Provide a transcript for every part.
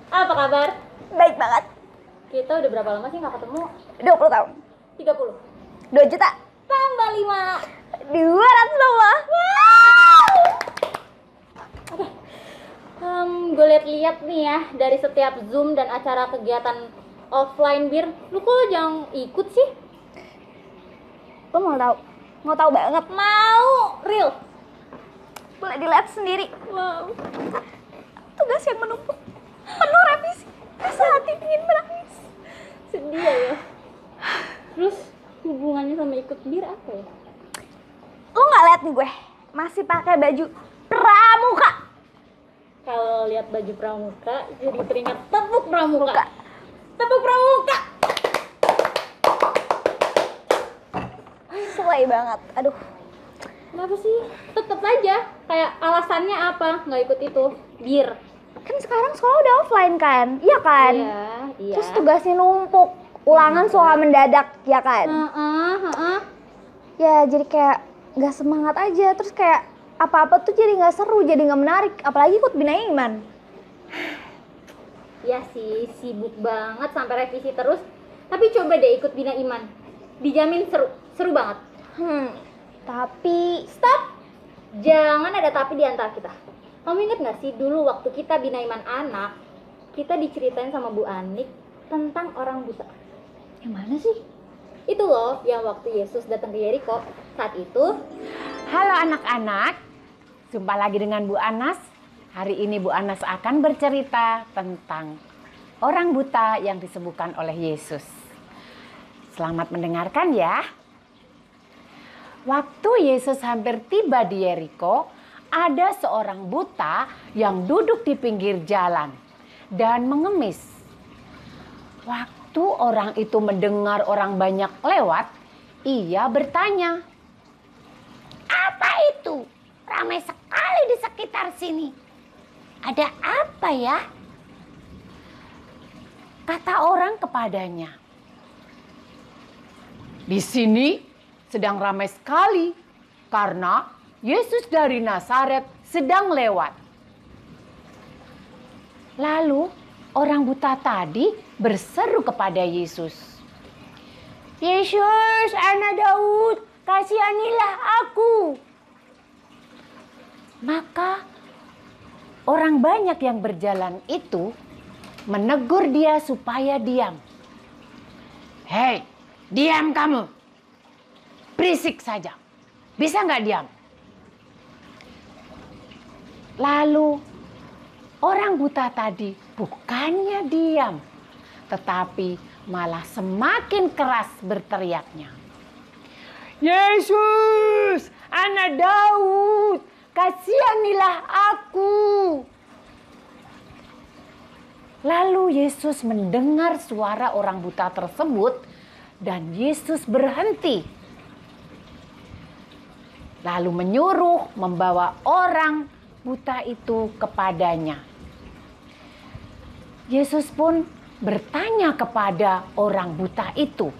Apa kabar? Baik banget. Kita udah berapa lama sih nggak ketemu? 20 tahun. 30. 2 juta. Tambah 5. 200 loh. Wow. Oke. Gue lihat-lihat nih ya dari setiap Zoom dan acara kegiatan offline bir, lu kok jangan ikut sih? Lo mau tahu? Mau tahu banget. Mau, real. Boleh dilihat sendiri. Wow. Tugas yang menumpuk. Penuh revisi. Rasa hati ingin menangis. Sedih ya. Terus hubungannya sama ikut bir apa ya? Lo nggak lihat nih gue masih pakai baju pramuka. Kalau lihat baju pramuka jadi teringat tepuk pramuka. Tepuk pramuka. Sesuai banget. Aduh. Kenapa sih? Tetep aja. Kayak alasannya apa nggak ikut itu? Bir. Kan sekarang sekolah udah offline kan? Iya kan? Iya. Terus tugasnya numpuk. Ulangan suka mendadak, ya kan? Ya jadi kayak nggak semangat aja. Terus kayak apa-apa tuh jadi nggak seru, jadi nggak menarik. Apalagi ikut Bina Iman. Ya sih, sibuk banget sampai revisi terus. Tapi coba deh ikut Bina Iman. Dijamin seru, seru banget. Tapi Stop. Jangan ada tapi di antara kita. Kamu inget gak sih dulu waktu kita Bina Iman anak, kita diceritain sama Bu Anik tentang orang buta. yang mana sih? Itu loh yang waktu Yesus datang ke Yeriko. Saat itu, halo anak-anak, jumpa lagi dengan Bu Anas. Hari ini Bu Anas akan bercerita tentang orang buta yang disembuhkan oleh Yesus. Selamat mendengarkan ya. Waktu Yesus hampir tiba di Yeriko, ada seorang buta yang duduk di pinggir jalan dan mengemis. Waktu orang itu mendengar orang banyak lewat, ia bertanya, "Apa itu? Ramai sekali di sekitar sini. Ada apa ya?" Kata orang kepadanya, "Di sini sedang ramai sekali karena Yesus dari Nazaret sedang lewat." Lalu orang buta tadi berseru kepada Yesus, "Yesus, anak Daud, kasihanilah aku." Maka orang banyak yang berjalan itu menegur dia supaya diam. "Hei, diam kamu. Berisik saja. Bisa nggak diam?" Lalu orang buta tadi bukannya diam, tetapi malah semakin keras berteriaknya. "Yesus, anak Daud, kasihanilah aku." Lalu Yesus mendengar suara orang buta tersebut dan Yesus berhenti. Lalu menyuruh membawa orang buta itu kepadanya. Yesus pun bertanya kepada orang buta itu,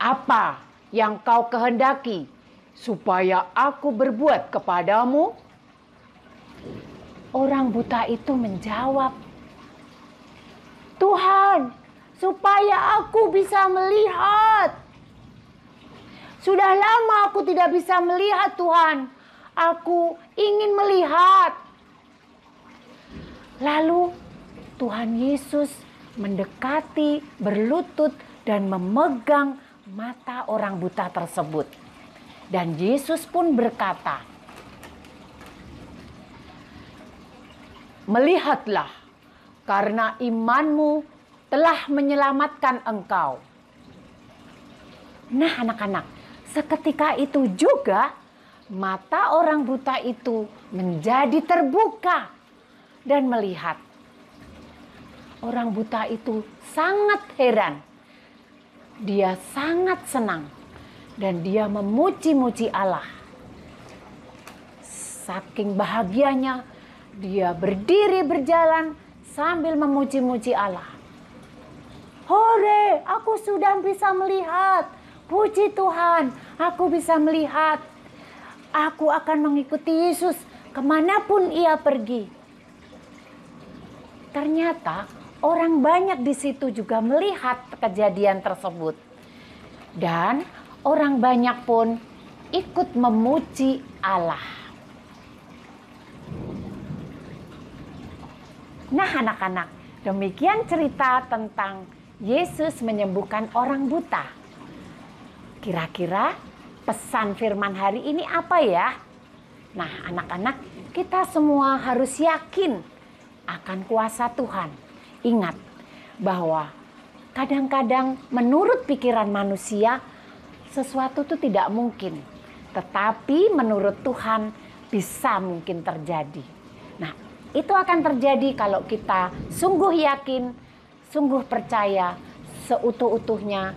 "Apa yang kau kehendaki supaya aku berbuat kepadamu?" Orang buta itu menjawab, "Tuhan, supaya aku bisa melihat. Sudah lama aku tidak bisa melihat, Tuhan. Aku ingin melihat." Lalu Tuhan Yesus mendekati, berlutut dan memegang mata orang buta tersebut. Dan Yesus pun berkata, "Melihatlah, karena imanmu telah menyelamatkan engkau." Nah anak-anak, seketika itu juga mata orang buta itu menjadi terbuka dan melihat. Orang buta itu sangat heran. Dia sangat senang dan dia memuji-muji Allah. Saking bahagianya, dia berdiri berjalan sambil memuji-muji Allah. "Hore, aku sudah bisa melihat. Puji Tuhan, aku bisa melihat. Aku akan mengikuti Yesus kemanapun ia pergi. Ternyata orang banyak di situ juga melihat kejadian tersebut. Dan orang banyak pun ikut memuji Allah. Nah anak-anak, demikian cerita tentang Yesus menyembuhkan orang buta. Kira-kira pesan firman hari ini apa ya? Nah anak-anak, kita semua harus yakin akan kuasa Tuhan. Ingat bahwa kadang-kadang menurut pikiran manusia sesuatu itu tidak mungkin. Tetapi menurut Tuhan bisa mungkin terjadi. Nah itu akan terjadi kalau kita sungguh yakin, sungguh percaya, seutuh-utuhnya,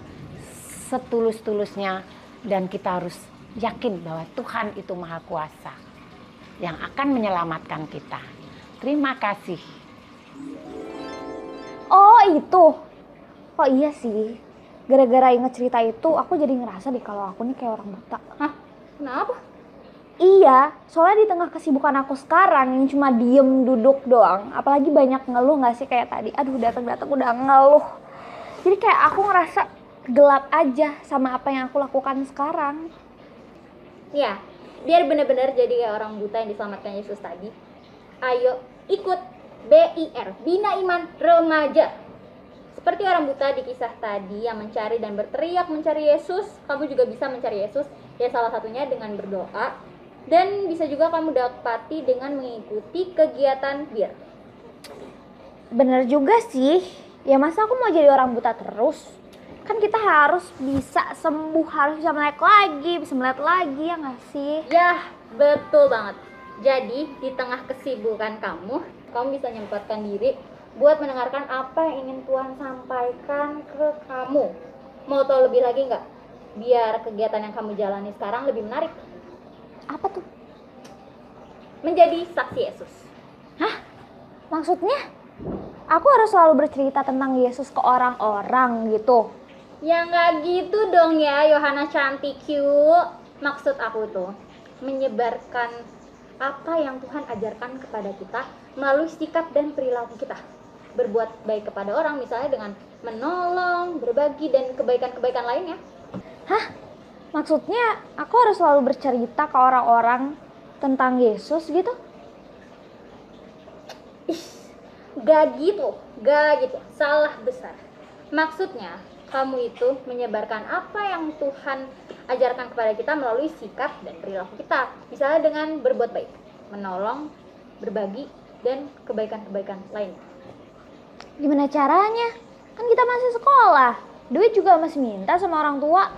setulus-tulusnya. Dan kita harus yakin bahwa Tuhan itu maha kuasa yang akan menyelamatkan kita. Terima kasih. Oh itu. Oh iya sih. Gara-gara inget cerita itu aku jadi ngerasa deh kalau aku nih kayak orang buta. Hah? Kenapa? Iya, soalnya di tengah kesibukan aku sekarang yang cuma diem duduk doang, apalagi banyak ngeluh gak sih kayak tadi. Aduh datang-datang udah ngeluh. Jadi kayak aku ngerasa gelap aja sama apa yang aku lakukan sekarang. Ya, biar benar-benar jadi kayak orang buta yang diselamatkan Yesus tadi. Ayo ikut BIR, Bina Iman Remaja. Seperti orang buta di kisah tadi yang mencari dan berteriak mencari Yesus, kamu juga bisa mencari Yesus. Ya salah satunya dengan berdoa. Dan bisa juga kamu dapati dengan mengikuti kegiatan BIR. Bener juga sih, ya masa aku mau jadi orang buta terus? Kan kita harus bisa sembuh, harus bisa melek lagi, bisa melihat lagi, ya gak sih? Ya, betul banget. Jadi, di tengah kesibukan kamu bisa menyempatkan diri buat mendengarkan apa yang ingin Tuhan sampaikan ke kamu. Mau tahu lebih lagi nggak? Biar kegiatan yang kamu jalani sekarang lebih menarik. Apa tuh? Menjadi saksi Yesus. Hah? Maksudnya? Aku harus selalu bercerita tentang Yesus ke orang-orang gitu? Ya nggak gitu dong ya, Yohana cantik cute. Maksud aku tuh menyebarkan apa yang Tuhan ajarkan kepada kita melalui sikap dan perilaku kita. Berbuat baik kepada orang, misalnya dengan menolong, berbagi, dan kebaikan-kebaikan lainnya. Hah? Maksudnya aku harus selalu bercerita ke orang-orang tentang Yesus gitu? Gak gitu, salah besar. Maksudnya, kamu itu menyebarkan apa yang Tuhan ajarkan kepada kita melalui sikap dan perilaku kita. Misalnya dengan berbuat baik, menolong, berbagi, dan kebaikan-kebaikan lainnya. Gimana caranya? Kan kita masih sekolah, duit juga masih minta sama orang tua.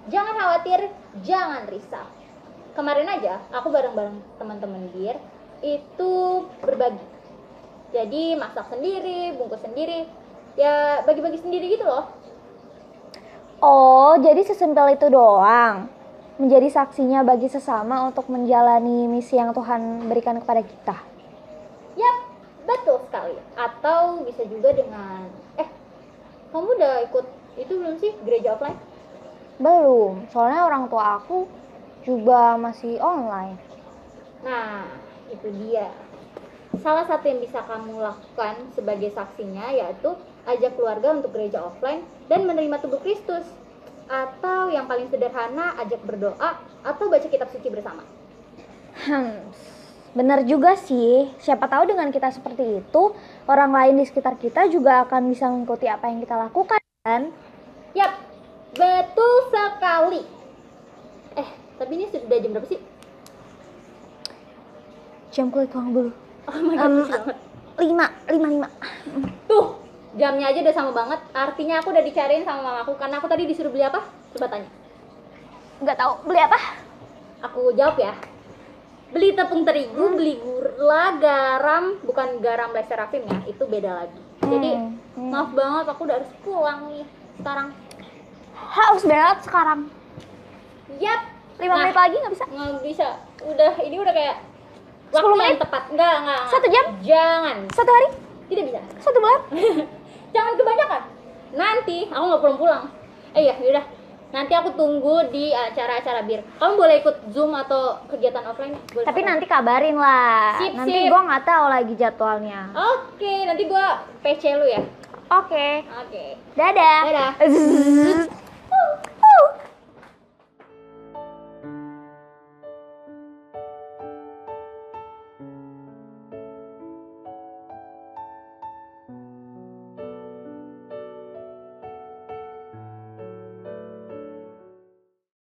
Jangan khawatir, jangan risau. Kemarin aja aku bareng-bareng teman-teman BIR itu berbagi. Jadi masak sendiri, bungkus sendiri, ya bagi-bagi sendiri gitu loh. Oh, jadi sesimpel itu doang. Menjadi saksinya bagi sesama untuk menjalani misi yang Tuhan berikan kepada kita. Yap, betul sekali. Atau bisa juga dengan kamu udah ikut itu belum sih, gereja offline? Belum, soalnya orang tua aku juga masih online. Nah, itu dia. Salah satu yang bisa kamu lakukan sebagai saksinya yaitu ajak keluarga untuk gereja offline dan menerima tubuh Kristus. Atau yang paling sederhana, ajak berdoa atau baca kitab suci bersama. Benar juga sih. Siapa tahu dengan kita seperti itu, orang lain di sekitar kita juga akan bisa mengikuti apa yang kita lakukan, kan? Yap, betul sekali. Tapi ini sudah jam berapa sih? Jam kulit uang dulu. Oh my god, 5. Tuh, jamnya aja udah sama banget. Artinya aku udah dicariin sama mamaku karena aku tadi disuruh beli apa? Coba tanya. Nggak tahu, beli apa? Aku jawab ya. Beli tepung terigu, beli gula, garam, bukan garam leserafim ya, itu beda lagi. Jadi, maaf banget aku udah harus pulang nih sekarang. Harus banget sekarang. Yap, 5 menit lagi nggak bisa? nggak bisa. Udah, ini udah kayak 10 waktu yang menit? tepat. Enggak. 1 jam? Jangan. 1 hari? Tidak bisa. 1 bulan? Jangan kebanyakan. Nanti aku nggak pulang-pulang. Iya, yaudah. Nanti aku tunggu di acara-acara bir. Kamu boleh ikut Zoom atau kegiatan offline? Boleh Tapi apa? nanti kabarin lah. Sip, Nanti sip. gua nggak tahu lagi jadwalnya. Oke, nanti gua PC lu ya. Oke. Oke. Dadah. Dadah.